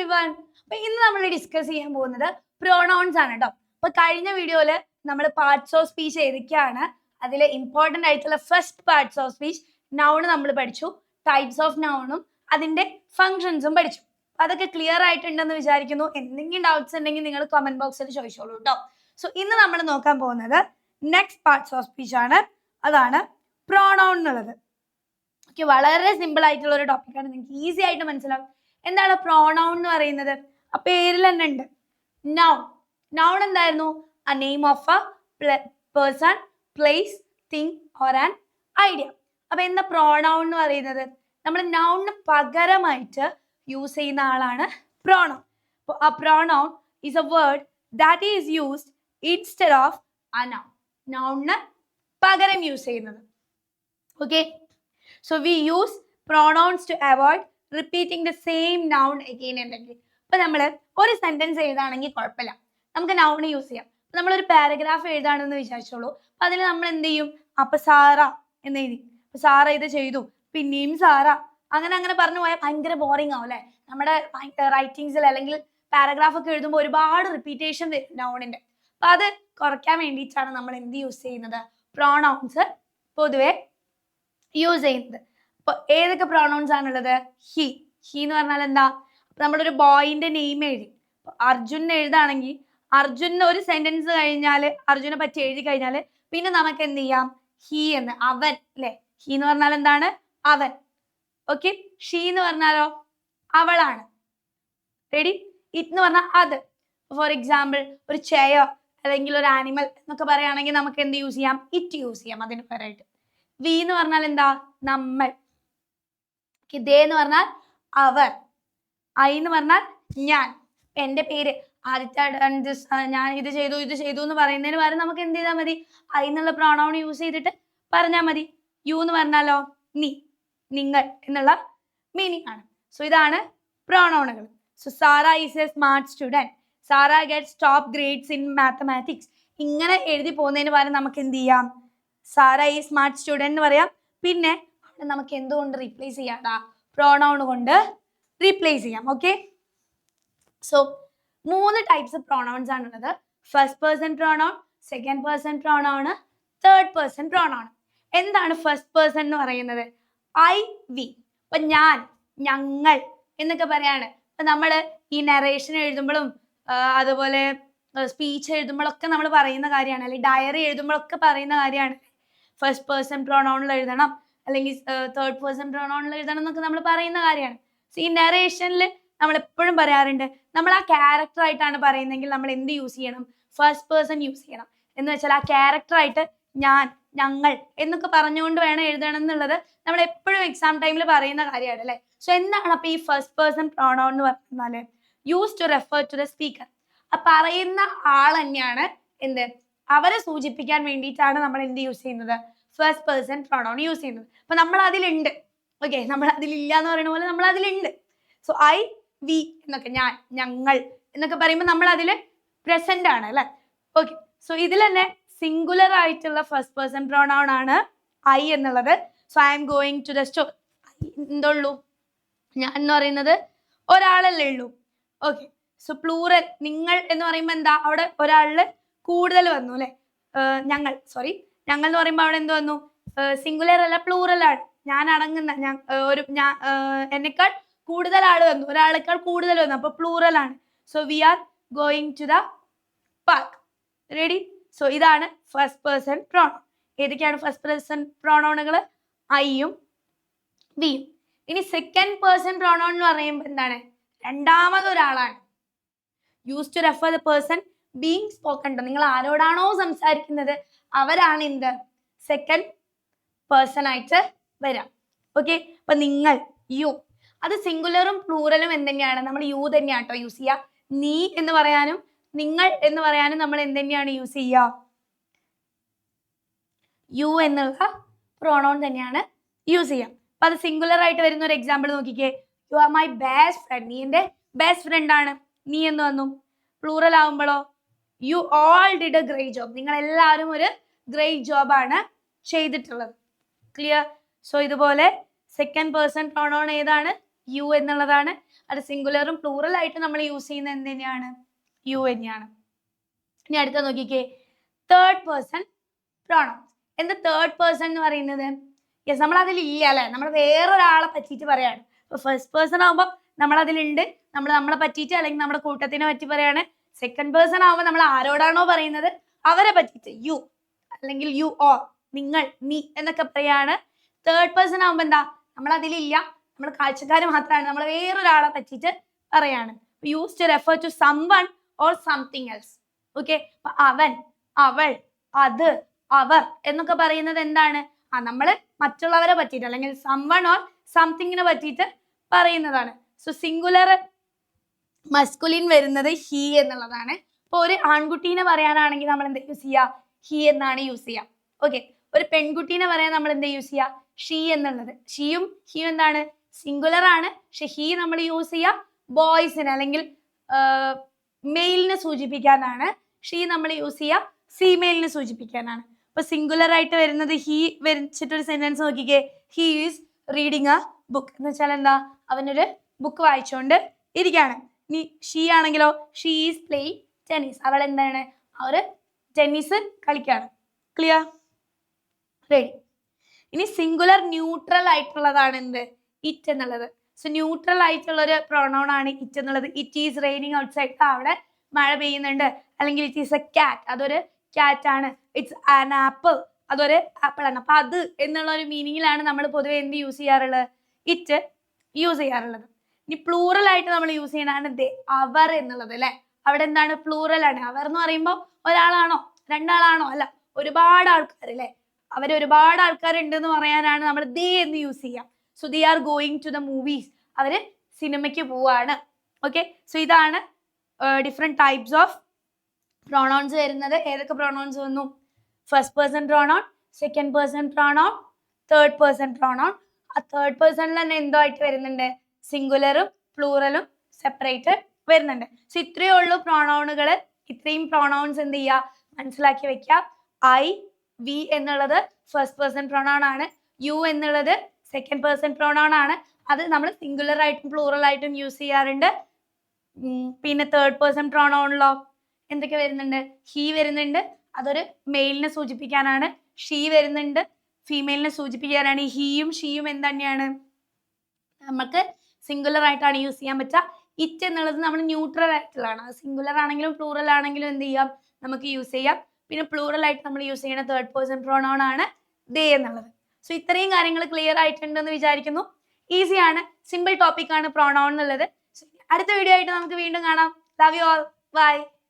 everyone. അപ്പൊ ഇന്ന് നമ്മൾ ഡിസ്കസ് ചെയ്യാൻ പോകുന്നത് പ്രോണൗൺസ് ആണ് കേട്ടോ. അപ്പൊ കഴിഞ്ഞ വീഡിയോയില് നമ്മൾ പാർട്സ് ഓഫ് സ്പീച്ച് ഏതൊക്കെയാണ്, അതിൽ ഇമ്പോർട്ടന്റ് ആയിട്ടുള്ള first parts of speech noun നമ്മൾ പഠിച്ചു, ടൈപ്സ് ഓഫ് നൗണും അതിന്റെ ഫങ്ഷൻസും പഠിച്ചു. അതൊക്കെ ക്ലിയർ ആയിട്ടുണ്ടെന്ന് വിചാരിക്കുന്നു. എന്തെങ്കിലും ഡൗട്ട്സ് ഉണ്ടെങ്കിൽ നിങ്ങൾ കമന്റ് ബോക്സിൽ ചോദിച്ചോളൂ കേട്ടോ. സോ ഇന്ന് നമ്മൾ നോക്കാൻ പോകുന്നത് നെക്സ്റ്റ് പാർട്സ് ഓഫ് സ്പീച്ച് ആണ്, അതാണ് പ്രോണൗൺ എന്നുള്ളത്. ഓക്കെ, വളരെ സിമ്പിൾ ആയിട്ടുള്ള ഒരു ടോപ്പിക്കാണ്, നിങ്ങൾക്ക് ഈസി ആയിട്ട് മനസ്സിലാവും. എന്താണ് പ്രോണൗൺ എന്ന് പറയുന്നത്? ആ പേരിൽ തന്നെ ഉണ്ട്, നൗൺ. നൗൺ എന്തായിരുന്നു? a name of a person, place, thing or an idea. അപ്പൊ എന്താ പ്രോണൗൺ എന്ന് പറയുന്നത്? നമ്മൾ നൗണിന് പകരമായിട്ട് യൂസ് ചെയ്യുന്ന ആളാണ് pronoun. A pronoun is a word that is used instead of a noun. നൗണിന് പകരം യൂസ് ചെയ്യുന്നത്. Okay, so we use pronouns to avoid repeating the same noun again and again. ഇപ്പൊ നമ്മൾ ഒരു സെന്റൻസ് എഴുതാണെങ്കിൽ കുഴപ്പമില്ല, നമുക്ക് നൗൺ യൂസ് ചെയ്യാം. നമ്മളൊരു paragraph എഴുതാണെന്ന് വിചാരിച്ചോളൂ, അപ്പൊ അതിൽ നമ്മൾ എന്ത് ചെയ്യും? അപ്പൊ സാറ എന്ന് എഴുതി, അപ്പൊ സാറ ഇത് ചെയ്തു, പിന്നെയും സാറ, അങ്ങനെ അങ്ങനെ പറഞ്ഞു പോയാൽ ഭയങ്കര ബോറിംഗ് ആവും അല്ലെ? നമ്മുടെ റൈറ്റിംഗ്സിൽ അല്ലെങ്കിൽ പാരഗ്രാഫ് ഒക്കെ എഴുതുമ്പോൾ ഒരുപാട് റിപ്പീറ്റേഷൻ വരും നൗണിന്റെ. അപ്പൊ അത് കുറയ്ക്കാൻ വേണ്ടിയിട്ടാണ് നമ്മൾ എന്ത് യൂസ് ചെയ്യുന്നത്? പ്രോണൗൺസ് പൊതുവെ യൂസ് ചെയ്യുന്നത്. അപ്പൊ ഏതൊക്കെ പ്രോണൗൺസ് ആണുള്ളത്? ഹി. ഹി എന്ന് പറഞ്ഞാൽ എന്താ? നമ്മളൊരു ബോയിന്റെ നെയിം എഴുതി, അർജുൻ എഴുതാണെങ്കിൽ അർജുന് ഒരു സെന്റൻസ് കഴിഞ്ഞാല്, അർജുനെ പറ്റി എഴുതി കഴിഞ്ഞാല് പിന്നെ നമുക്ക് എന്ത് ചെയ്യാം? ഹി എന്ന്, അവൻ അല്ലെ? ഹി എന്ന് പറഞ്ഞാൽ എന്താണ്? അവൻ. ഓക്കെ, ഷീ എന്ന് പറഞ്ഞാലോ അവളാണ്. റെഡി? ഇറ്റ് എന്ന് പറഞ്ഞാൽ അത്. ഫോർ എക്സാമ്പിൾ ഒരു ചെയർ അല്ലെങ്കിൽ ഒരു ആനിമൽ എന്നൊക്കെ പറയുകയാണെങ്കിൽ നമുക്ക് എന്ത് യൂസ് ചെയ്യാം? ഇറ്റ് യൂസ് ചെയ്യാം അതിന് പകരമായിട്ട്. വി എന്ന് പറഞ്ഞാൽ എന്താ? നമ്മൾ. ദേ എന്ന് പറഞ്ഞാൽ അവർ. ഐ എന്ന് പറഞ്ഞാൽ ഞാൻ. എന്റെ പേര് ഞാൻ ഇത് ചെയ്തു എന്ന് പറയുന്നതിന് പകരം നമുക്ക് എന്ത് ചെയ്താൽ മതി? ഐ എന്നുള്ള പ്രോണൗൺ യൂസ് ചെയ്തിട്ട് പറഞ്ഞാൽ മതി. യു എന്ന് പറഞ്ഞാലോ നീ, നിങ്ങൾ എന്നുള്ള മീനിങ് ആണ്. സോ ഇതാണ് പ്രോണൗണുകൾ. So Sara is a smart student, Sara gets top grades in mathematics. ഇങ്ങനെ എഴുതി പോകുന്നതിന് പകരം നമുക്ക് എന്ത് ചെയ്യാം? സാറ ഈ സ്മാർട്ട് സ്റ്റുഡന്റ് എന്ന് പറയാം. പിന്നെ നമുക്ക് എന്തുകൊണ്ട് റീപ്ലേസ് ചെയ്യാട്ടാ? പ്രോണൗൺ കൊണ്ട് റീപ്ലേസ് ചെയ്യാം. ഓക്കെ, സോ 3 ടൈപ്സ് പ്രോണൗൺസ് ആണുള്ളത്. First person pronoun, second person pronoun, third person pronoun. എന്താണ് ഫസ്റ്റ് പേഴ്സൺ എന്ന് പറയുന്നത്? I, we. ഇപ്പൊ ഞാൻ, ഞങ്ങൾ എന്നൊക്കെ പറയാണ്. ഇപ്പൊ നമ്മൾ ഈ നറേഷൻ എഴുതുമ്പോഴും അതുപോലെ സ്പീച്ച് എഴുതുമ്പോഴൊക്കെ നമ്മൾ പറയുന്ന കാര്യമാണ്, അല്ലെങ്കിൽ ഡയറി എഴുതുമ്പോഴൊക്കെ പറയുന്ന കാര്യമാണ്. ഫസ്റ്റ് പേഴ്സൺ പ്രോണൗണിൽ എഴുതണം, അല്ലെങ്കിൽ തേർഡ് പേഴ്സൺ പ്രോണൗണിൽ എഴുതണം എന്നൊക്കെ നമ്മൾ പറയുന്ന കാര്യമാണ്. സോ ഈ നറേഷനിൽ നമ്മൾ എപ്പോഴും പറയാറുണ്ട്, നമ്മൾ ആ ക്യാരക്ടർ ആയിട്ടാണ് പറയുന്നതെങ്കിൽ നമ്മൾ എന്ത് യൂസ് ചെയ്യണം? ഫസ്റ്റ് പേഴ്സൺ യൂസ് ചെയ്യണം. എന്ന് വെച്ചാൽ ആ ക്യാരക്ടറായിട്ട് ഞാൻ, ഞങ്ങൾ എന്നൊക്കെ പറഞ്ഞുകൊണ്ട് വേണം എഴുതണം എന്നുള്ളത് നമ്മൾ എപ്പോഴും എക്സാം ടൈമിൽ പറയുന്ന കാര്യമാണ് അല്ലേ? സോ എന്താണ് അപ്പൊ ഈ ഫസ്റ്റ് പേഴ്സൺ പ്രോണൗൺ എന്ന് പറഞ്ഞാല്? Use to refer to the speaker. ആ പറയുന്ന ആൾ തന്നെയാണ് എന്ത്? അവരെ സൂചിപ്പിക്കാൻ വേണ്ടിയിട്ടാണ് നമ്മൾ എന്ത് യൂസ് ചെയ്യുന്നത്? ഫസ്റ്റ് പേഴ്സൺ പ്രോണൗൺ യൂസ് ചെയ്യുന്നത്. അപ്പൊ നമ്മൾ അതിലുണ്ട്. ഓക്കെ, നമ്മൾ അതിലില്ല എന്ന് പറയുന്ന പോലെ നമ്മൾ അതിലുണ്ട്. സോ ഐ, വി എന്നൊക്കെ, ഞാൻ, ഞങ്ങൾ എന്നൊക്കെ പറയുമ്പോൾ നമ്മൾ അതിൽ പ്രസന്റ് ആണ് അല്ലെ? ഓക്കെ, സോ ഇതിൽ തന്നെ സിംഗുലർ ആയിട്ടുള്ള ഫസ്റ്റ് പേഴ്സൺ പ്രോണൗൺ ആണ് ഐ എന്നുള്ളത്. So I am going to the store. എന്തുള്ളൂ? ഞാൻ എന്ന് പറയുന്നത് ഒരാളല്ലേ ഉള്ളൂ. ഓക്കെ, സോ പ്ലൂറൽ നിങ്ങൾ എന്ന് പറയുമ്പോൾ എന്താ? അവിടെ ഒരാളില് കൂടുതൽ വന്നു അല്ലെ? ഞങ്ങൾ എന്ന് പറയുമ്പോൾ അവിടെ എന്ത് വന്നു? സിംഗുലർ അല്ല, പ്ലൂറൽ ആണ്. ഞാൻ അടങ്ങുന്ന, എന്നെക്കാൾ കൂടുതൽ ആൾ വന്നു, ഒരാളെക്കാൾ കൂടുതൽ വന്നു, അപ്പൊ പ്ലൂറൽ ആണ്. So we are going to the park. Ready? So ഇതാണ് ഫസ്റ്റ് പേഴ്സൺ പ്രോണൗൺ. ഏതൊക്കെയാണ് ഫസ്റ്റ് പേഴ്സൺ പ്രോണൗണുകൾ? ഐയും വിയും. ഇനി സെക്കൻഡ് പേഴ്സൺ പ്രോണൗൺ എന്ന് പറയുമ്പോൾ എന്താണ്? രണ്ടാമതൊരാളാണ്. Use to refer the person being spoken to. നിങ്ങൾ ആരോടാണോ സംസാരിക്കുന്നത് അവരാണ് എന്ത്? സെക്കൻഡ് പേഴ്സൺ ആയിട്ട് വരാം. ഓക്കെ, അപ്പൊ നിങ്ങൾ, യു. അത് സിംഗുലറും പ്ലൂറലും എന്തുതന്നെയാണ്? നമ്മൾ യു തന്നെയാണ് കേട്ടോ യൂസ് ചെയ്യുക. നീ എന്ന് പറയാനും നിങ്ങൾ എന്ന് പറയാനും നമ്മൾ എന്തുതന്നെയാണ് യൂസ് ചെയ്യുക? യു എന്നുള്ള പ്രോണൗൺ തന്നെയാണ് യൂസ് ചെയ്യുക. അപ്പൊ അത് സിംഗുലർ ആയിട്ട് വരുന്ന ഒരു എക്സാമ്പിൾ നോക്കിക്കേ. You are my best friend. നീ എന്റെ ബെസ്റ്റ് ഫ്രണ്ട് ആണ്. നീ എന്ന് വന്നു. പ്ലൂറൽ ആവുമ്പോഴോ? You all did a great job. നിങ്ങൾ എല്ലാവരും ഒരു ഗ്രേറ്റ് ജോബ് ആണ് ചെയ്തിട്ടുള്ളത്. ക്ലിയർ? സോ ഇതുപോലെ സെക്കൻഡ് പേഴ്സൺ പ്രോണൗൺ ഏതാണ്? യു എന്നുള്ളതാണ്. അത് സിംഗുലറും പ്ലൂറൽ ആയിട്ട് നമ്മൾ യൂസ് ചെയ്യുന്നത് എന്ത് തന്നെയാണ്? യു തന്നെയാണ്. ഇനി അടുത്ത നോക്കിക്കേ, തേർഡ് പേഴ്സൺ പ്രോണൗൺസ്. എന്താ തേർഡ് പേഴ്സൺ എന്ന് പറയുന്നത്? യെസ്, നമ്മൾ അതിൽ ഇല്ല അല്ലെ, നമ്മൾ വേറൊരാളെ പറ്റിയിട്ട് പറയാണ്. ഇപ്പൊ ഫസ്റ്റ് പേഴ്സൺ ആകുമ്പോൾ നമ്മൾ അതിലുണ്ട്, നമ്മൾ നമ്മളെ പറ്റിയിട്ട് അല്ലെങ്കിൽ നമ്മുടെ കൂട്ടത്തിനെ പറ്റി പറയാണ്. സെക്കൻഡ് പേഴ്സൺ ആകുമ്പോൾ നമ്മൾ ആരോടാണോ പറയുന്നത് അവരെ പറ്റിയിട്ട് യു അല്ലെങ്കിൽ യു ഓർ, നിങ്ങൾ, നീ എന്നൊക്കെ പറയാണ്. തേർഡ് പേഴ്സൺ ആകുമ്പോൾ എന്താ, നമ്മൾ അതിലില്ല, നമ്മൾ കാഴ്ചക്കാർ മാത്രമാണ്, നമ്മൾ വേറൊരാളെ പറ്റിയിട്ട് പറയാണ്. Use to refer to someone or something else. Okay, അവൻ, അവൾ, അത്, അവർ എന്നൊക്കെ പറയുന്നത് എന്താണ്? നമ്മള് മറ്റുള്ളവരെ പറ്റിയിട്ട് അല്ലെങ്കിൽ സംവൺ ഓർ സംതിങ്ങിനെ പറ്റിയിട്ട് പറയുന്നതാണ്. സോ സിംഗുലർ മസ്കുലിൻ വരുന്നത് ഹി എന്നുള്ളതാണ്. ഇപ്പൊ ഒരു ആൺകുട്ടീനെ പറയാനാണെങ്കിൽ നമ്മൾ എന്താ യൂസ് ചെയ്യുക? ഹി എന്നാണ് യൂസ് ചെയ്യുക. ഓക്കെ, ഒരു പെൺകുട്ടീനെ പറയാൻ നമ്മൾ എന്താ യൂസ് ചെയ്യുക? ഷീ എന്നുള്ളത്. ഷീയും ഹിയും എന്താണ്? സിംഗുലർ ആണ്. പക്ഷെ ഹി നമ്മൾ യൂസ് ചെയ്യുക ബോയ്സിന് അല്ലെങ്കിൽ മെയിലിനെ സൂചിപ്പിക്കാനാണ്. ഷീ നമ്മൾ യൂസ് ചെയ്യുക ഫീമെയിലിനെ സൂചിപ്പിക്കാനാണ്. അപ്പൊ സിംഗുലർ ആയിട്ട് വരുന്നത് ഹി വെച്ചിട്ടൊരു സെന്റൻസ് നോക്കിക്കേ, he is reading A book എന്ന് വെച്ചാൽ എന്താ, അവനൊരു ബുക്ക് വായിച്ചുകൊണ്ട് ഇരിക്കുകയാണ്. ഇനി ഷീ ആണെങ്കിലോ, ഷീ ഈസ് പ്ലേയിങ് ടെന്നീസ്, അവൾ എന്താണ്, അവര് ടെന്നീസ് കളിക്കുകയാണ്. ക്ലിയർ? റെഡി. ഇനി സിംഗുലർ ന്യൂട്രൽ ആയിട്ടുള്ളതാണ് എന്ത്? ഇറ്റ് എന്നുള്ളത്. സോ ന്യൂട്രൽ ആയിട്ടുള്ള ഒരു പ്രൊണൗൺ ആണ് ഇറ്റ് എന്നുള്ളത്. ഇറ്റ് ഈസ് റെയിനിങ് ഔട്ട്സൈഡ്, അവിടെ മഴ പെയ്യുന്നുണ്ട്. അല്ലെങ്കിൽ ഇറ്റ് ഈസ് എ ക്യാറ്റ്, അതൊരു ക്യാറ്റ് ആണ്. ഇറ്റ്സ് ആൻ ആപ്പിൾ, അതൊരു ആപ്പിൾ ആണ്. അപ്പൊ അത് എന്നുള്ള ഒരു മീനിങ്ങിലാണ് നമ്മൾ പൊതുവെ എന്ത് യൂസ് ചെയ്യാറുള്ളത്? ഇറ്റ് യൂസ് ചെയ്യാറുള്ളത്. ഇനി പ്ലൂറൽ ആയിട്ട് നമ്മൾ യൂസ് ചെയ്യണതാണ് ദേ, അവർ എന്നുള്ളത് അല്ലെ. അവിടെ എന്താണ്? പ്ലൂറൽ ആണ്. അവർ എന്ന് പറയുമ്പോൾ ഒരാളാണോ രണ്ടാളാണോ? അല്ല, ഒരുപാട് ആൾക്കാർ അല്ലെ. അവർ ഒരുപാട് ആൾക്കാരുണ്ട് എന്ന് പറയാനാണ് നമ്മൾ ദേ എന്ന് യൂസ് ചെയ്യാം. So they are going to the movies, അവര് സിനിമയ്ക്ക് പോവാണ്. ഓക്കെ, സോ ഇതാണ് ഡിഫറെന്റ് ടൈപ്സ് ഓഫ് പ്രൊണൗൺസ് വരുന്നത്. ഏതൊക്കെ പ്രൊണൗൺസ് വന്നു? First person pronoun, second person pronoun, third person pronoun. ആ തേർഡ് പേഴ്സണിൽ തന്നെ എന്തോ ആയിട്ട് വരുന്നുണ്ട്? സിംഗുലറും പ്ലൂറലും സെപ്പറേറ്റ് വരുന്നുണ്ട്. സോ ഇത്രയേ ഉള്ളൂ പ്രൊണൗണുകൾ. ഇത്രയും പ്രൊണൗൺസ് എന്ത് ചെയ്യുക? മനസ്സിലാക്കി വെക്കുക. ഐ, വി എന്നുള്ളത് ഫസ്റ്റ് പേഴ്സൺ പ്രൊണൗൺ ആണ്. യു എന്നുള്ളത് സെക്കൻഡ് പേഴ്സൺ പ്രൊണൗൺ ആണ്. അത് നമ്മൾ സിംഗുലർ ആയിട്ടും പ്ലൂറൽ ആയിട്ടും യൂസ് ചെയ്യാറുണ്ട്. പിന്നെ തേർഡ് പേഴ്സൺ പ്രൊണൗണിലോ എന്തൊക്കെ വരുന്നുണ്ട്? ഹി വരുന്നുണ്ട്, അതൊരു മെയിലിനെ സൂചിപ്പിക്കാനാണ്. ഷീ വരുന്നുണ്ട്, ഫീമെയിലിനെ സൂചിപ്പിക്കാനാണ്. ഹിയും ഷീയും എന്ത് തന്നെയാണ്? നമുക്ക് സിംഗുലർ ആയിട്ടാണ് യൂസ് ചെയ്യാൻ പറ്റുക. ഇറ്റ് എന്നുള്ളത് നമ്മൾ ന്യൂട്രൽ ആയിട്ടുള്ളതാണ്. സിംഗുലർ ആണെങ്കിലും പ്ലൂറൽ ആണെങ്കിലും എന്ത് ചെയ്യാം? നമുക്ക് യൂസ് ചെയ്യാം. പിന്നെ പ്ലൂറൽ ആയിട്ട് നമ്മൾ യൂസ് ചെയ്യുന്ന തേർഡ് പേഴ്സൺ പ്രൊണൗൺ ആണ് ദേ എന്നുള്ളത്. സോ ഇത്രയും കാര്യങ്ങൾ ക്ലിയർ ആയിട്ടുണ്ടെന്ന് വിചാരിക്കുന്നു. ഈസിയാണ്, സിമ്പിൾ ടോപ്പിക് ആണ് പ്രൊണൗൺ എന്നുള്ളത്. അടുത്ത വീഡിയോ ആയിട്ട് നമുക്ക് വീണ്ടും കാണാം. Love you all, by.